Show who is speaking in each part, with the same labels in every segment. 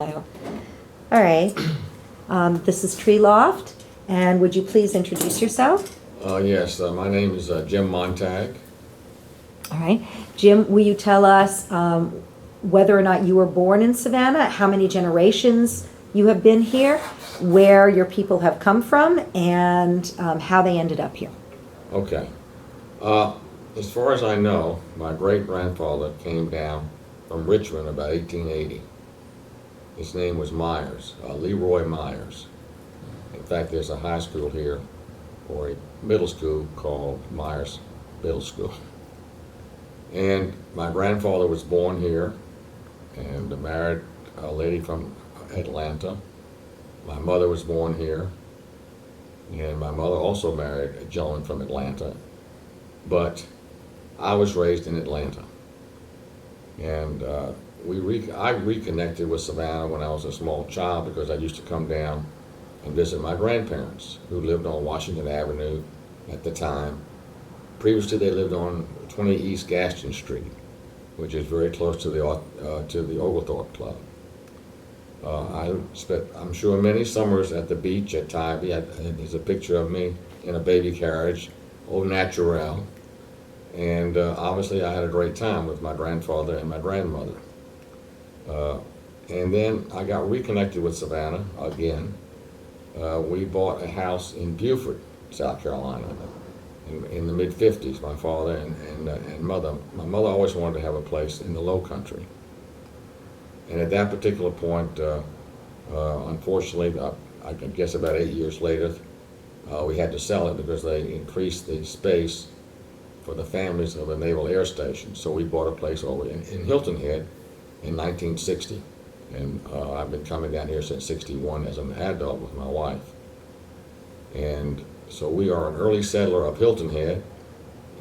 Speaker 1: you. All right. This is TreeLoft, and would you please introduce yourself?
Speaker 2: Yes, my name is Jim Montag.
Speaker 1: All right. Jim, will you tell us whether or not you were born in Savannah, how many generations you have been here, where your people have come from, and how they ended up here?
Speaker 2: Okay. As far as I know, my great-grandfather came down from Richmond about 1880. His name was Myers, Leroy Myers. In fact, there's a high school here, or a middle school called Myers Middle School. And my grandfather was born here and married a lady from Atlanta. My mother was born here, and my mother also married a gentleman from Atlanta. But I was raised in Atlanta, and I reconnected with Savannah when I was a small child because I used to come down and visit my grandparents who lived on Washington Avenue at the time. Previously, they lived on 20 East Gaston Street, which is very close to the Oglethorpe Club. I spent, I'm sure, many summers at the beach at Tybee. There's a picture of me in a baby carriage, au naturel. And obviously I had a great time with my grandfather and my grandmother. And then I got reconnected with Savannah again. We bought a house in Beaufort, South Carolina, in the mid-50s, my father and mother. My mother always wanted to have a place in the Low Country. And at that particular point, unfortunately, I guess about 8 years later, we had to sell it because they increased the space for the families of the Naval Air Station. So we bought a place over in Hilton Head in 1960. And I've been coming down here since 61 as an adult with my wife. And so we are an early settler of Hilton Head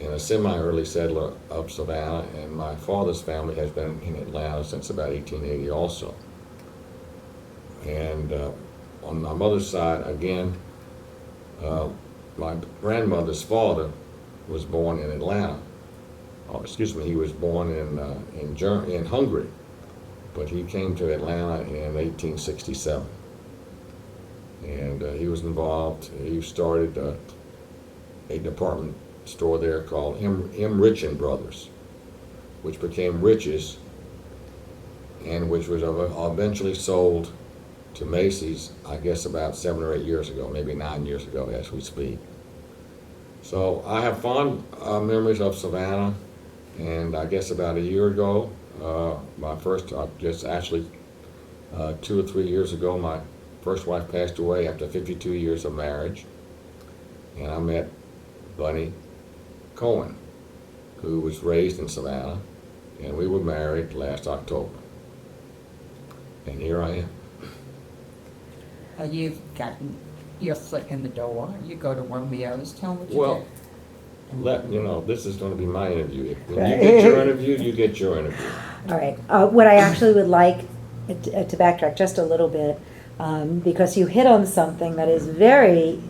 Speaker 2: and a semi-early settler of Savannah, and my father's family has been in Atlanta since about 1880 also. And on my mother's side, again, my grandmother's father was born in Atlanta. Oh, excuse me, he was born in Hungary, but he came to Atlanta in 1867. And he was involved. He started a department store there called M. Rich and Brothers, which became Rich's, and which was eventually sold to Macy's, I guess about 7 or 8 years ago, maybe 9 years ago as we speak. So I have fond memories of Savannah, and I guess about a year ago, just actually 2 or 3 years ago, my first wife passed away after 52 years of marriage, and I met Bunny Cohen, who was raised in Savannah, and we were married last October. And here I am.
Speaker 3: You've gotten your foot in the door. You go to Romeo's. Tell them what you
Speaker 2: Well,
Speaker 3: do.
Speaker 2: this is going to be my interview. When you get your interview, you get your interview.
Speaker 1: All right. What I actually would like to backtrack just a little bit, because you hit on something that is very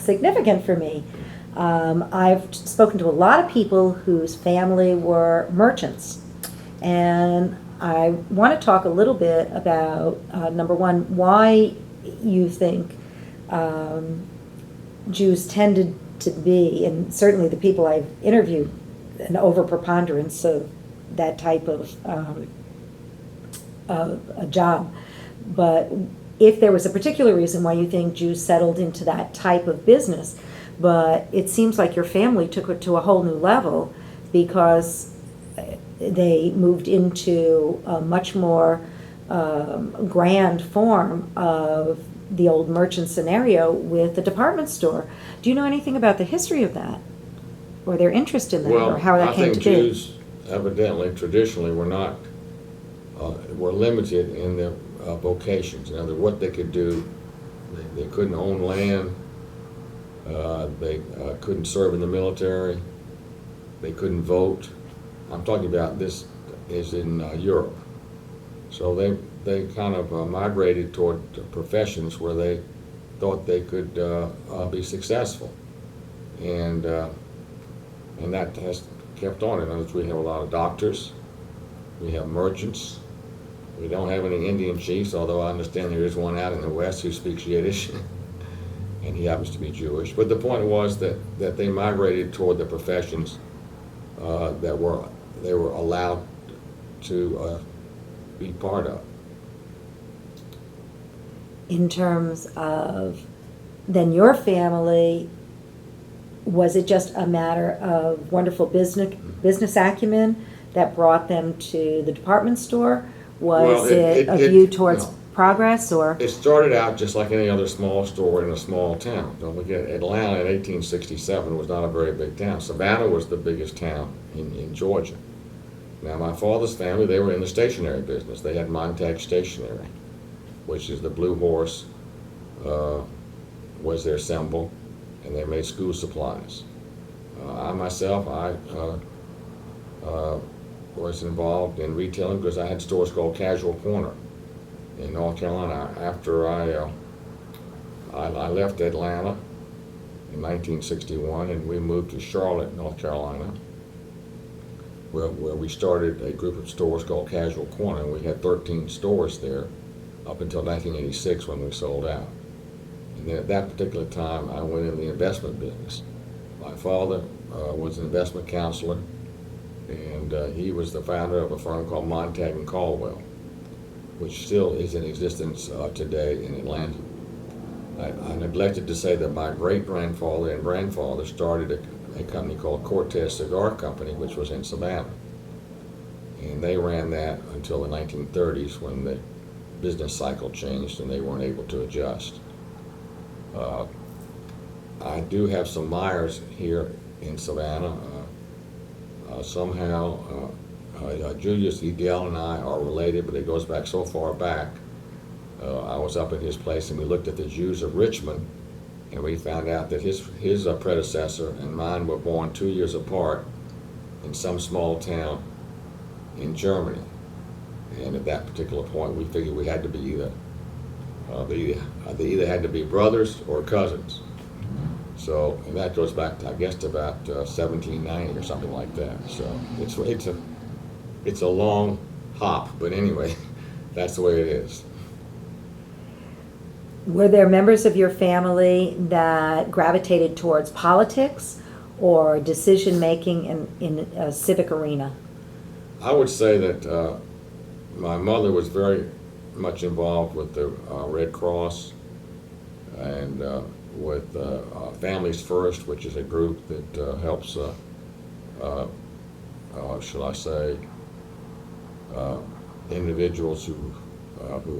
Speaker 1: significant for me. I've spoken to a lot of people whose family were merchants, and I want to talk a little bit about, number one, why you think Jews tended to be, and certainly the people I've interviewed, an overpreponderance of that type of a job. But if there was a particular reason why you think Jews settled into that type of business, but it seems like your family took it to a whole new level because they moved into a much more grand form of the old merchant scenario with the department store. Do you know anything about the history of that, or their interest in that, or how that came to be?
Speaker 2: Well, I think Jews evidently, traditionally, were limited in their vocations. In other words, what they could do. They couldn't own land. They couldn't serve in the military. They couldn't vote. I'm talking about this is in Europe. So they kind of migrated toward professions where they thought they could be successful, and that has kept on. In other words, we have a lot of doctors, we have merchants, We don't have any Indian chiefs, although I understand there is one out in the west who speaks Yiddish, and he happens to be Jewish. But the point was that they migrated toward the professions that they were allowed to be part of.
Speaker 1: In terms of then your family, was it just a matter of wonderful business acumen that brought them to the department store? Was it a view towards progress, or?
Speaker 2: It started out just like any other small store in a small town. Don't forget, Atlanta in 1867 was not a very big town. Savannah was the biggest town in Georgia. Now, my father's family, they were in the stationery business. They had Montag Stationery, which is the Blue Horse, was their symbol, and they made school supplies. I myself, was involved in retailing because I had stores called Casual Corner in North Carolina. After I left Atlanta in 1961, and we moved to Charlotte, North Carolina, where we started a group of stores called Casual Corner, and we had 13 stores there up until 1986 when we sold out. And then at that particular time, I went in the investment business. My father was an investment counselor, and he was the founder of a firm called Montag and Caldwell, which still is in existence today in Atlanta. I neglected to say that my great-grandfather and grandfather started a company called Cortez Cigar Company, which was in Savannah. And they ran that until the 1930s when the business cycle changed and they weren't able to adjust. I do have some Myers here in Savannah. Somehow, Julius Edel and I are related, but it goes back so far back. I was up at his place and we looked at the Jews of Richmond, and we found out that his predecessor and mine were born 2 years apart in some small town in Germany. And at that particular point, we figured we had to be they either had to be brothers or cousins. So, and that goes back to, I guess, to about 1790 or something like that. So it's a long hop, but anyway, that's the way it is.
Speaker 1: Were there members of your family that gravitated towards politics or decision making in a civic arena?
Speaker 2: I would say that my mother was very much involved with the Red Cross and with Families First, which is a group that helps, shall I say, individuals who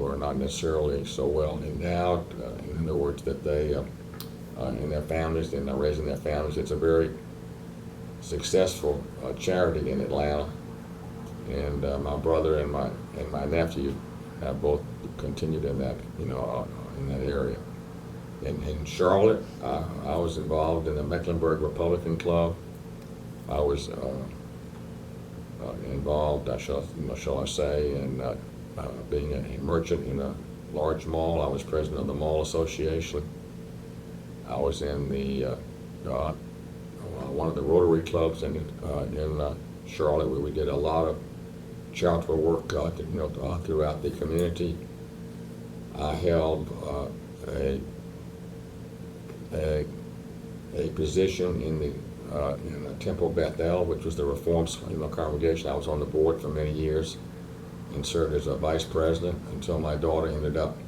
Speaker 2: are not necessarily so well endowed. In other words, that they, in their families, and they're raising their families. It's a very successful charity in Atlanta, and my brother and my nephew have both continued in that, in that area. In Charlotte, I was involved in the Mecklenburg Republican Club. I was involved, shall I say, in being a merchant in a large mall. I was president of the Mall Association. I was in the one of the Rotary clubs in Charlotte, where we did a lot of charitable work, throughout the community. I held a position in the Temple Bethel, which was the Reform congregation. I was on the board for many years and served as a vice president until my daughter ended up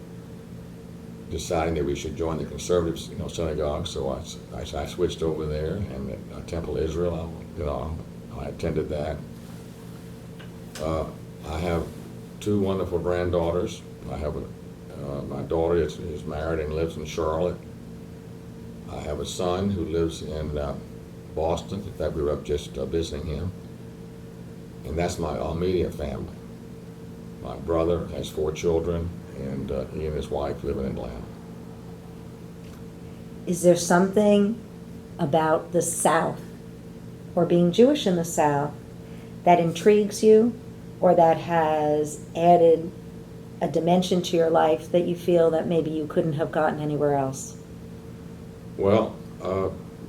Speaker 2: deciding that we should join the conservative synagogue. So I switched over there, and at Temple Israel, I attended that. I have two wonderful granddaughters. I have my daughter is married and lives in Charlotte. I have a son who lives in Boston. In fact, we were up just visiting him. And that's my immediate family. My brother has 4 children, and he and his wife live in Atlanta.
Speaker 1: Is there something about the South, or being Jewish in the South, that intrigues you, or that has added a dimension to your life that you feel that maybe you couldn't have gotten anywhere else?
Speaker 2: Well,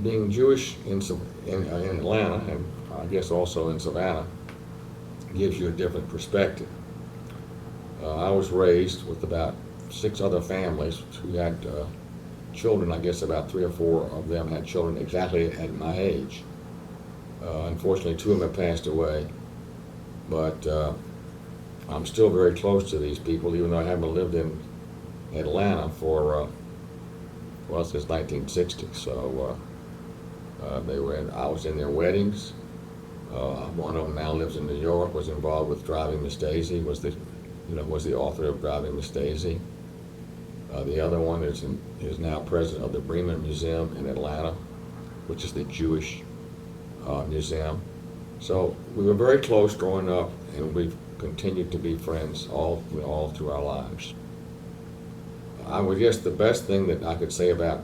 Speaker 2: being Jewish in Atlanta, and I guess also in Savannah, gives you a different perspective. I was raised with about 6 other families who had children. I guess about 3 or 4 of them had children exactly at my age. Unfortunately, 2 of them have passed away, but I'm still very close to these people, even though I haven't lived in Atlanta for, well, since 1960. So I was in their weddings. One of them now lives in New York, was involved with Driving Miss Daisy, was the author of Driving Miss Daisy. The other one is now president of the Bremen Museum in Atlanta, which is the Jewish museum. So we were very close growing up, and we've continued to be friends all through our lives. I would guess the best thing that I could say about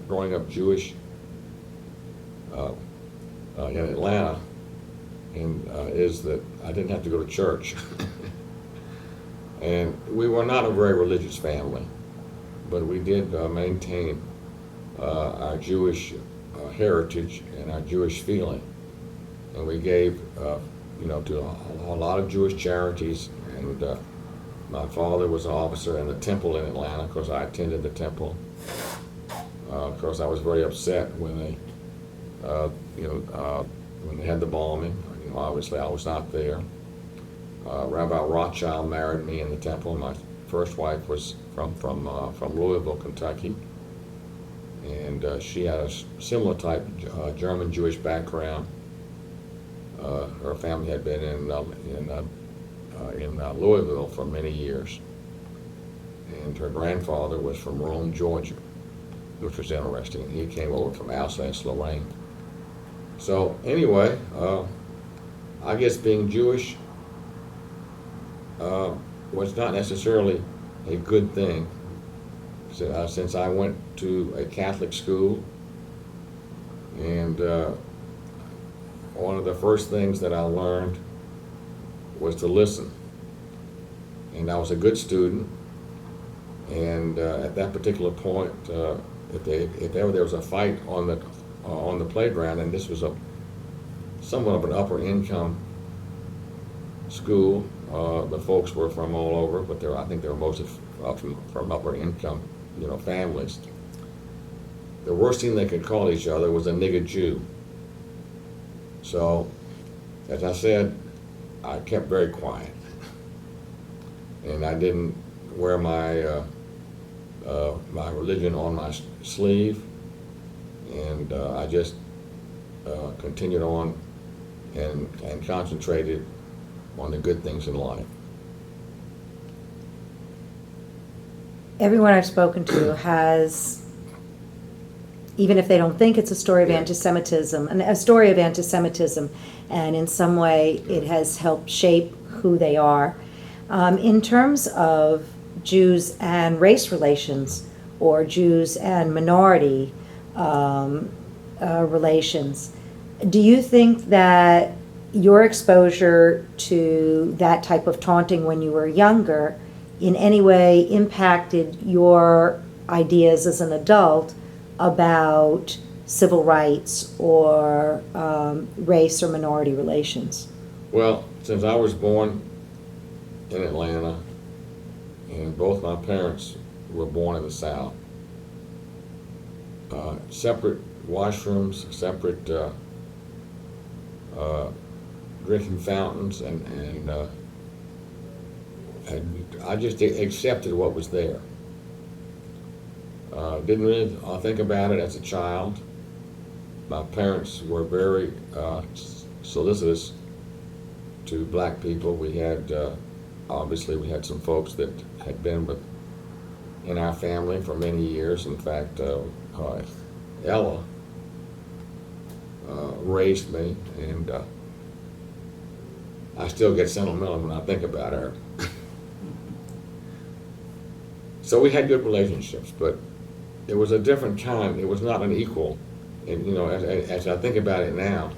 Speaker 2: growing up Jewish in Atlanta is that I didn't have to go to church. And we were not a very religious family, but we did maintain our Jewish heritage and our Jewish feeling. And we gave, to a lot of Jewish charities. And my father was an officer in the temple in Atlanta, because I attended the temple. Of course, I was very upset when they had the bombing. Obviously, I was not there. Rabbi Rothschild married me in the temple. My first wife was from Louisville, Kentucky, and she had a similar type German Jewish background. Her family had been in Louisville for many years, and her grandfather was from Rome, Georgia, which was interesting. He came over from Alsace-Lorraine. So anyway, I guess being Jewish was not necessarily a good thing. Since I went to a Catholic school, and one of the first things that I learned was to listen. And I was a good student, and at that particular point, if ever there was a fight on the playground, and this was somewhat of an upper income school. The folks were from all over, but I think they were mostly from upper income, families. The worst thing they could call each other was a nigger Jew. So, as I said, I kept very quiet, and I didn't wear my religion on my sleeve, and I just continued on and concentrated on the good things in life.
Speaker 1: Everyone I've spoken to has, even if they don't think it's a story of
Speaker 2: Yeah.
Speaker 1: anti-Semitism, a story of anti-Semitism, and in some way it has helped shape who they are. In terms of Jews and race relations, or Jews and minority relations, do you think that your exposure to that type of taunting when you were younger in any way impacted your ideas as an adult about civil rights or race or minority relations?
Speaker 2: Well, since I was born in Atlanta, and both my parents were born in the South, separate washrooms, separate drinking fountains, and I just accepted what was there. Didn't really think about it as a child. My parents were very solicitous to black people. We had, obviously, we had some folks that had been in our family for many years. In fact, Ella raised me, and I still get sentimental when I think about her. So we had good relationships, but it was a different time. It was not an equal. And as I think about it now,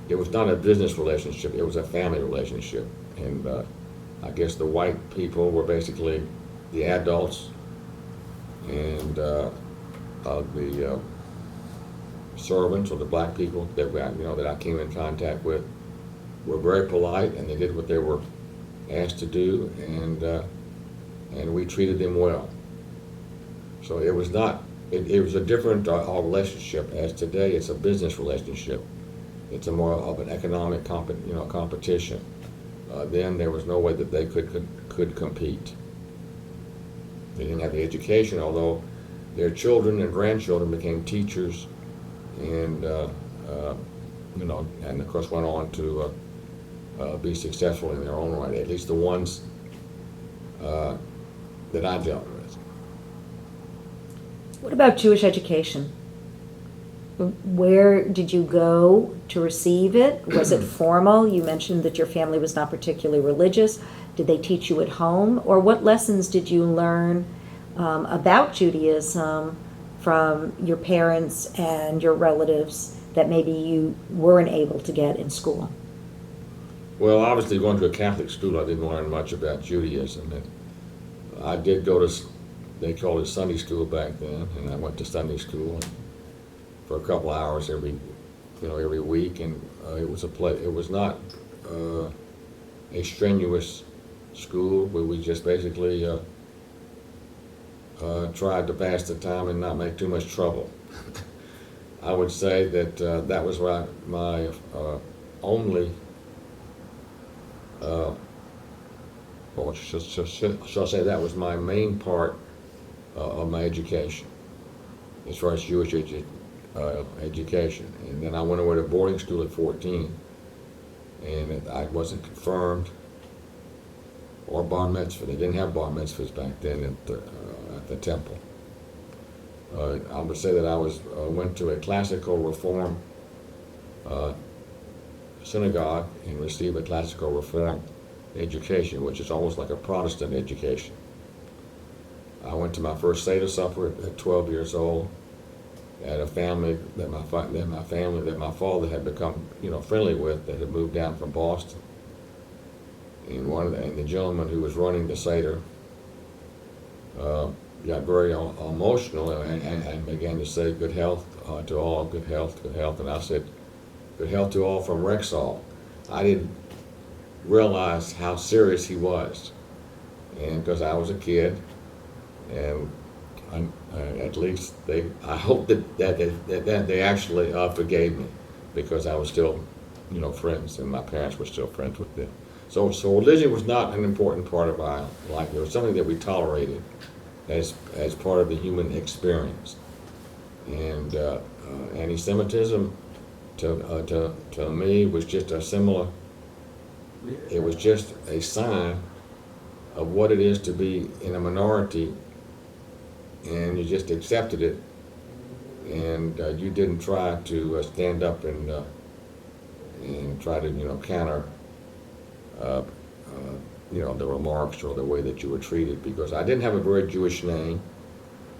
Speaker 2: it was not a business relationship. It was a family relationship. And I guess the white people were basically the adults, and the servants, or the black people that I came in contact with, were very polite, and they did what they were asked to do, and we treated them well. So it was not, it was a different relationship. As today, it's a business relationship. It's a more of an economic competition. Then there was no way that they could compete. They didn't have the education, although their children and grandchildren became teachers, and and of course went on to be successful in their own right. At least the ones that I dealt with.
Speaker 1: What about Jewish education? Where did you go to receive it? Was it formal? You mentioned that your family was not particularly religious. Did they teach you at home? Or what lessons did you learn about Judaism from your parents and your relatives that maybe you weren't able to get in school?
Speaker 2: Well, obviously going to a Catholic school, I didn't learn much about Judaism. And I did go to, they called it Sunday school back then, and I went to Sunday school for a couple hours every week, and it was not a strenuous school, where we just basically tried to pass the time and not make too much trouble. I would say that that was my only, or shall I say, that was my main part of my education, as far as Jewish education. And then I went away to boarding school at 14, and I wasn't confirmed or bar mitzvah. They didn't have bar mitzvahs back then at the temple. I would say that I went to a classical reform synagogue and received a classical reform education, which is almost like a Protestant education. I went to my first Seder supper at 12 years old at a family that my father had become friendly with, that had moved down from Boston. And the gentleman who was running the Seder got very emotional and began to say, "Good health to all, good health, good health." And I said, "Good health to all from Rexall." I didn't realize how serious he was, and because I was a kid, and at least I hope that they actually forgave me, because I was still, friends, and my parents were still friends with them. So religion was not an important part of our life. It was something that we tolerated as part of the human experience. And anti-Semitism to me was just a similar. It was just a sign of what it is to be in a minority, and you just accepted it, and you didn't try to stand up and try to counter the remarks or the way that you were treated, because I didn't have a very Jewish name.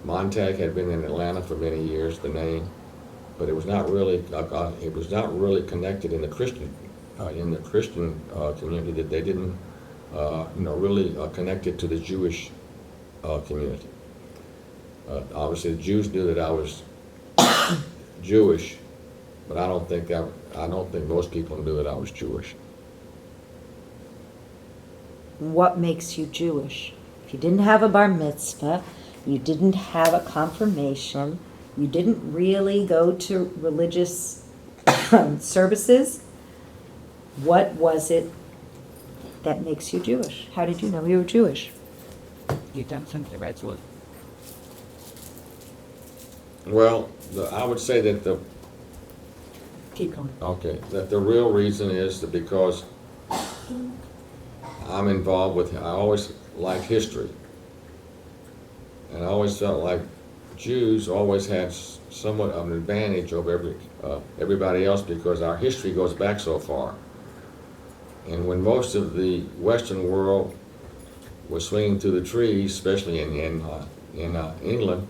Speaker 2: Montag had been in Atlanta for many years, the name, but it was not really connected in the Christian community. That they didn't really connect it to the Jewish community. Obviously, the Jews knew that I was Jewish, but I don't think most people knew that I was Jewish.
Speaker 1: What makes you Jewish? If you didn't have a bar mitzvah, you didn't have a confirmation, you didn't really go to religious services, what was it that makes you Jewish? How did you know you were Jewish?
Speaker 3: You don't think the Reds would?
Speaker 2: Well, I would say that
Speaker 3: Keep going.
Speaker 2: that the real reason is that because I'm involved with, I always liked history, and I always felt like Jews always had somewhat of an advantage over everybody else, because our history goes back so far. And when most of the Western world was swinging through the trees, especially in England,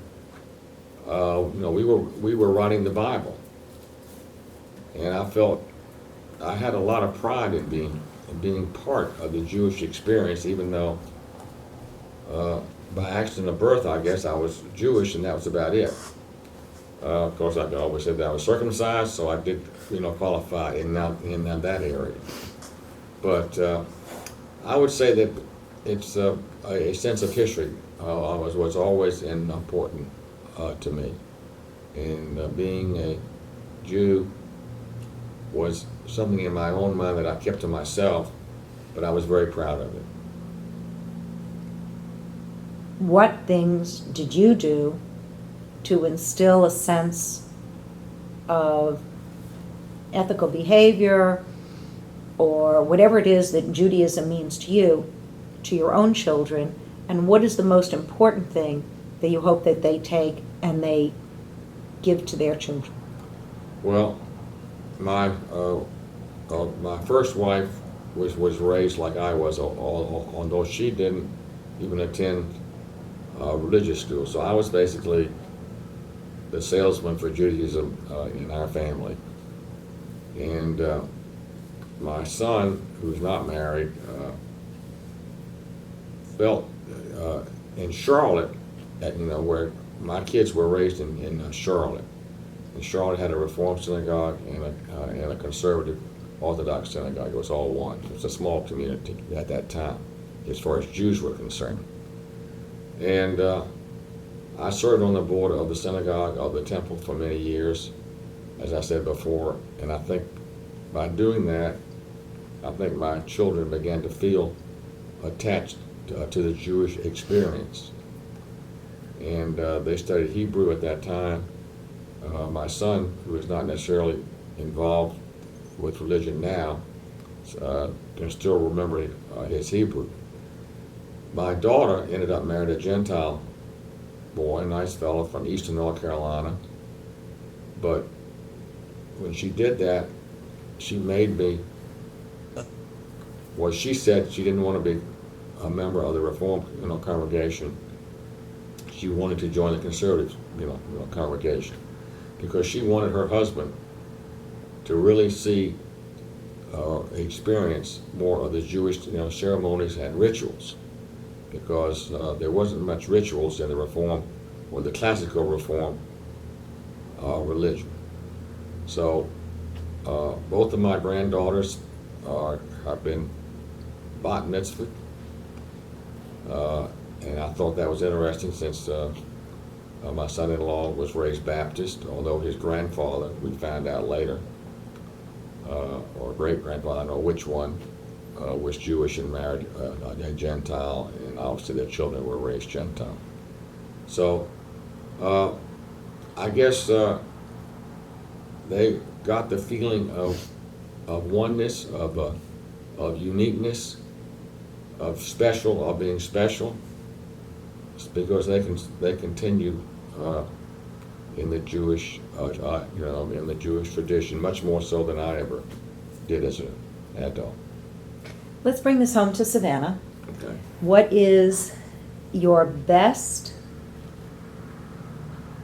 Speaker 2: we were writing the Bible, and I felt I had a lot of pride in being part of the Jewish experience, even though by accident of birth, I guess I was Jewish, and that was about it. Of course, I always said that I was circumcised, so I did, qualify in that area. But I would say that it's a sense of history was always important to me. And being a Jew was something in my own mind that I kept to myself, but I was very proud of it.
Speaker 1: What things did you do to instill a sense of ethical behavior or whatever it is that Judaism means to you, to your own children, and what is the most important thing that you hope that they take and they give to their children?
Speaker 2: Well, my first wife was raised like I was, although she didn't even attend religious school. So I was basically the salesman for Judaism in our family. And my son, who's not married, felt in Charlotte, where my kids were raised in Charlotte. And Charlotte had a Reform synagogue and a conservative Orthodox synagogue. It was all one. It was a small community at that time, as far as Jews were concerned. And I served on the board of the synagogue, of the temple, for many years, as I said before. And I think by doing that, I think my children began to feel attached to the Jewish experience. And they studied Hebrew at that time. My son, who is not necessarily involved with religion now, can still remember his Hebrew. My daughter ended up marrying a Gentile boy, a nice fellow from eastern North Carolina. But when she did that, she made me, well, she said she didn't want to be a member of the Reform congregation. She wanted to join the conservative congregation, because she wanted her husband to really see, experience more of the Jewish ceremonies and rituals, because there wasn't much rituals in the Reform or the classical Reform religion. So both of my granddaughters have been bat mitzvahed, and I thought that was interesting, since my son-in-law was raised Baptist, although his grandfather, we found out later, or great-grandfather, I don't know which one, was Jewish and married a Gentile, and obviously their children were raised Gentile. So I guess they got the feeling of oneness, of uniqueness, of special, of being special, because they continue in the Jewish, in the Jewish tradition, much more so than I ever did as an adult.
Speaker 1: Let's bring this home to Savannah.
Speaker 2: Okay.
Speaker 1: What is your best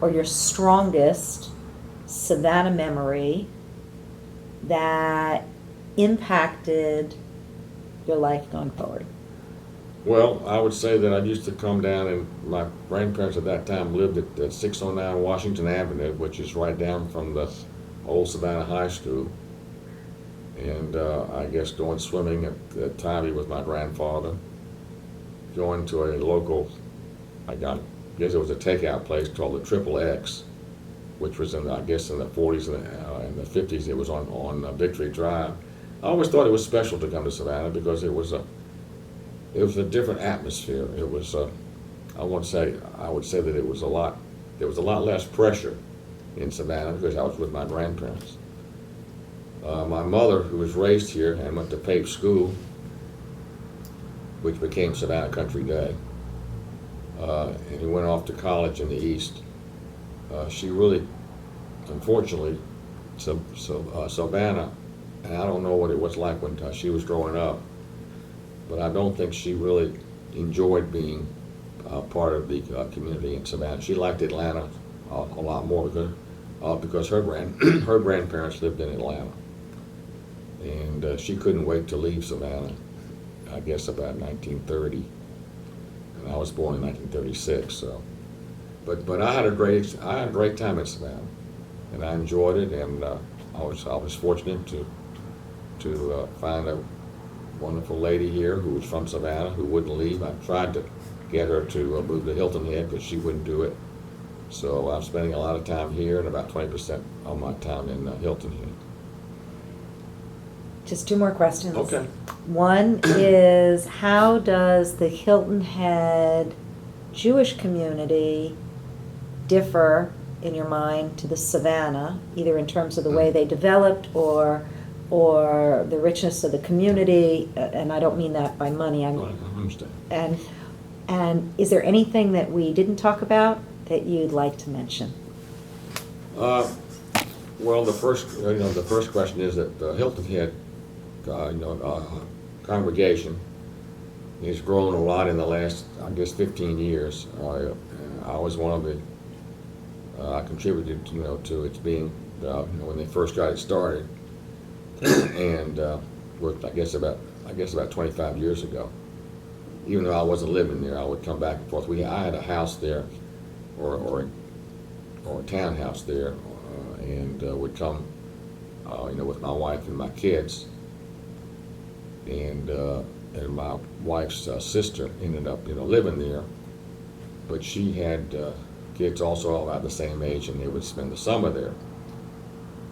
Speaker 1: or your strongest Savannah memory that impacted your life going forward?
Speaker 2: Well, I would say that I used to come down, and my grandparents at that time lived at 609 Washington Avenue, which is right down from the old Savannah High School. And I guess going swimming at Tybee with my grandfather, going to a local, I guess it was a takeout place called the Triple X, which was in the 40s and the 50s. It was on Victory Drive. I always thought it was special to come to Savannah, because it was a different atmosphere. It was I would say that there was a lot less pressure in Savannah, because I was with my grandparents. My mother, who was raised here and went to Pape School, which became Savannah Country Day, and he went off to college in the East. She really, unfortunately, Savannah, and I don't know what it was like when she was growing up, but I don't think she really enjoyed being part of the community in Savannah. She liked Atlanta a lot more, because her grandparents lived in Atlanta, and she couldn't wait to leave Savannah. I guess about 1930, and I was born in 1936. So, but I had a great time in Savannah, and I enjoyed it, and I was fortunate to find a wonderful lady here who was from Savannah who wouldn't leave. I tried to get her to move to Hilton Head, but she wouldn't do it. So I'm spending a lot of time here and about 20% of my time in Hilton Head.
Speaker 1: Just two more questions.
Speaker 2: Okay.
Speaker 1: One is, how does the Hilton Head Jewish community differ, in your mind, to the Savannah, either in terms of the way they developed or the richness of the community? And I don't mean that by money.
Speaker 2: I understand.
Speaker 1: And is there anything that we didn't talk about that you'd like to mention?
Speaker 2: Well, the first question is that the Hilton Head, congregation has grown a lot in the last, I guess, 15 years. I was one of the, I contributed, to its being, when they first got it started, and worked, I guess about 25 years ago. Even though I wasn't living there, I would come back and forth. I had a house there, or a townhouse there, and would come, with my wife and my kids. And my wife's sister ended up, living there, but she had kids also all about the same age, and they would spend the summer there.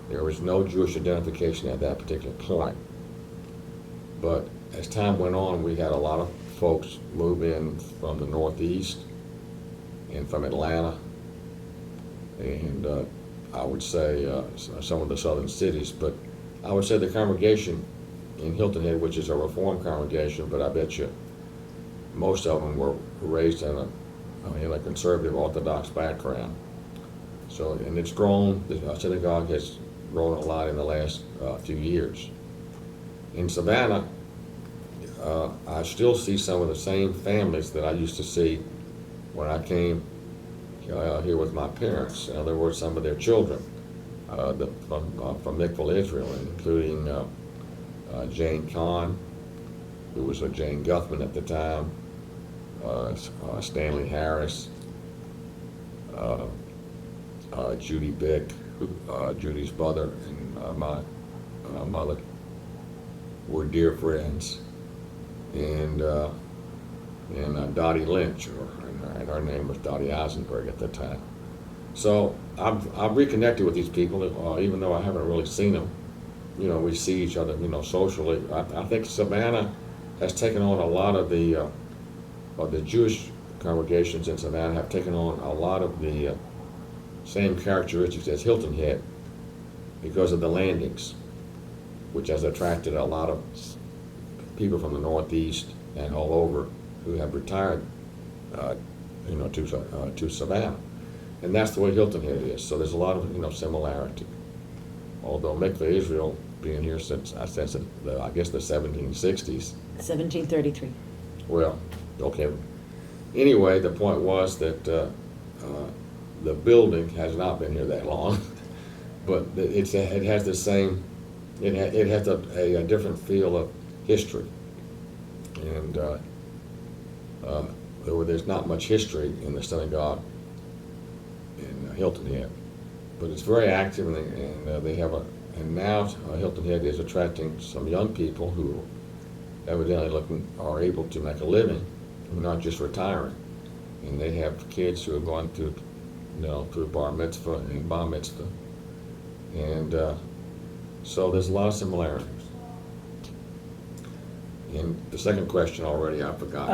Speaker 2: There was no Jewish identification at that particular point, but as time went on, we had a lot of folks move in from the Northeast and from Atlanta, and I would say some of the southern cities, but I would say the congregation in Hilton Head, which is a Reformed congregation, but I bet you most of them were raised in a conservative Orthodox background. So, and it's grown, the synagogue has grown a lot in the last few years. In Savannah, I still see some of the same families that I used to see when I came here with my parents. In other words, some of their children from Mikville, Israel, including Jane Kahn, who was a Jane Guthman at the time, Stanley Harris, Judy Bick, Judy's brother, and my mother were dear friends, and Dottie Lynch, and her name was Dottie Eisenberg at the time. So I've reconnected with these people, even though I haven't really seen them. We see each other, socially. I think Savannah has taken on a lot of the Jewish congregations in Savannah have taken on a lot of the same characteristics as Hilton Head because of the landings, which has attracted a lot of people from the Northeast and all over who have retired, to Savannah, and that's the way Hilton Head is. So there's a lot of similarity. Although Mikveh Israel being here since I guess the 1760s.
Speaker 1: 1733.
Speaker 2: Well, okay. Anyway, the point was that the building has not been here that long, but it has the same. It has a different feel of history, and there's not much history in the synagogue in Hilton Head, but it's very active, and they have and now Hilton Head is attracting some young people who evidently are able to make a living, not just retiring, and they have kids who have gone through bar mitzvah and bar mitzvah, and so there's a lot of similarities. And the second question already I forgot.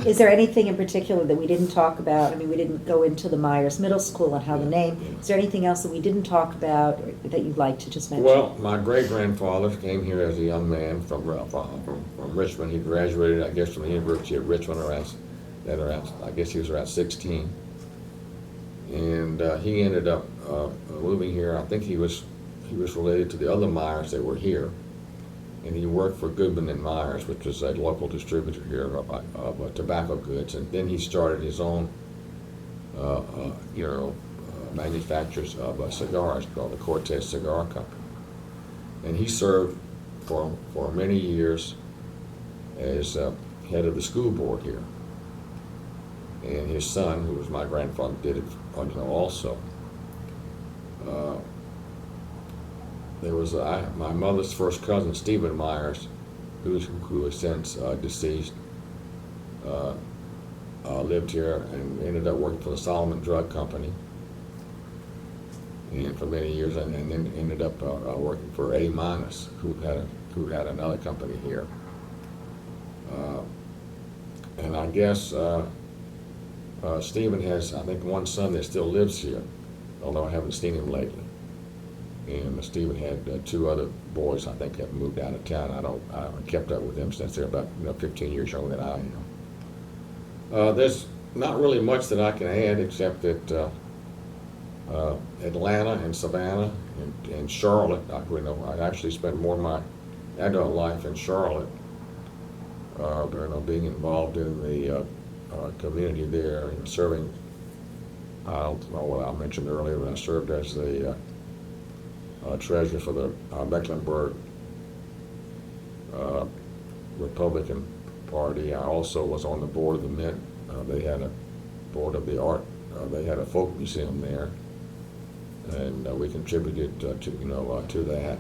Speaker 1: Is there anything in particular that we didn't talk about? I mean, we didn't go into the Myers Middle School and how the name.
Speaker 2: Yeah.
Speaker 1: Is there anything else that we didn't talk about or that you'd like to just mention?
Speaker 2: Well, my great-grandfather came here as a young man from Richmond. He graduated, I guess, from the University of Richmond around I guess he was around 16. And he ended up moving here. I think he was related to the other Myers that were here. And he worked for Goodman and Myers, which was a local distributor here of tobacco goods. And then he started his own, manufacturers of cigars called the Cortez Cigar Company. And he served for many years as head of the school board here. And his son, who was my grandfather, did it also. There was my mother's first cousin, Stephen Myers, who is since deceased, lived here and ended up working for the Solomon Drug Company, and for many years, and then ended up working for A minus, who had another company here. And I guess Stephen has, I think, one son that still lives here, although I haven't seen him lately. And Stephen had two other boys, I think, have moved out of town. I haven't kept up with them since they're about 15 years younger than I am. There's not really much that I can add except that Atlanta and Savannah and Charlotte, I actually spent more of my adult life in Charlotte, being involved in the community there and serving. I don't know what I mentioned earlier, but I served as the treasurer for the Mecklenburg Republican Party. I also was on the board of the Mint. They had a board of the art. They had a folk museum there, and we contributed to that.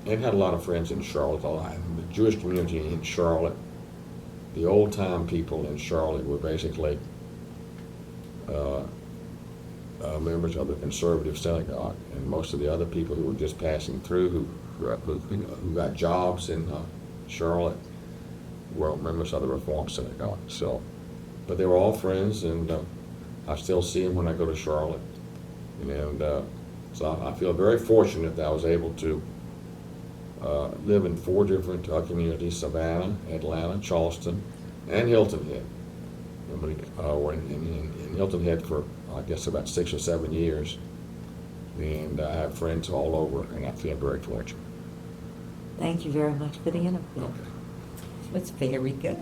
Speaker 2: And had a lot of friends in Charlotte. The Jewish community in Charlotte, the old time people in Charlotte were basically members of the conservative synagogue, and most of the other people who were just passing through, who got jobs in Charlotte, were members of the Reform synagogue. So, but they were all friends, and I still see them when I go to Charlotte, and so I feel very fortunate that I was able to live in 4 different communities: Savannah, Atlanta, Charleston, and Hilton Head. We're in Hilton Head for, I guess, about 6 or 7 years, and I have friends all over, and I feel very fortunate.
Speaker 1: Thank you very much for the interview.
Speaker 2: Okay.
Speaker 3: It's very good.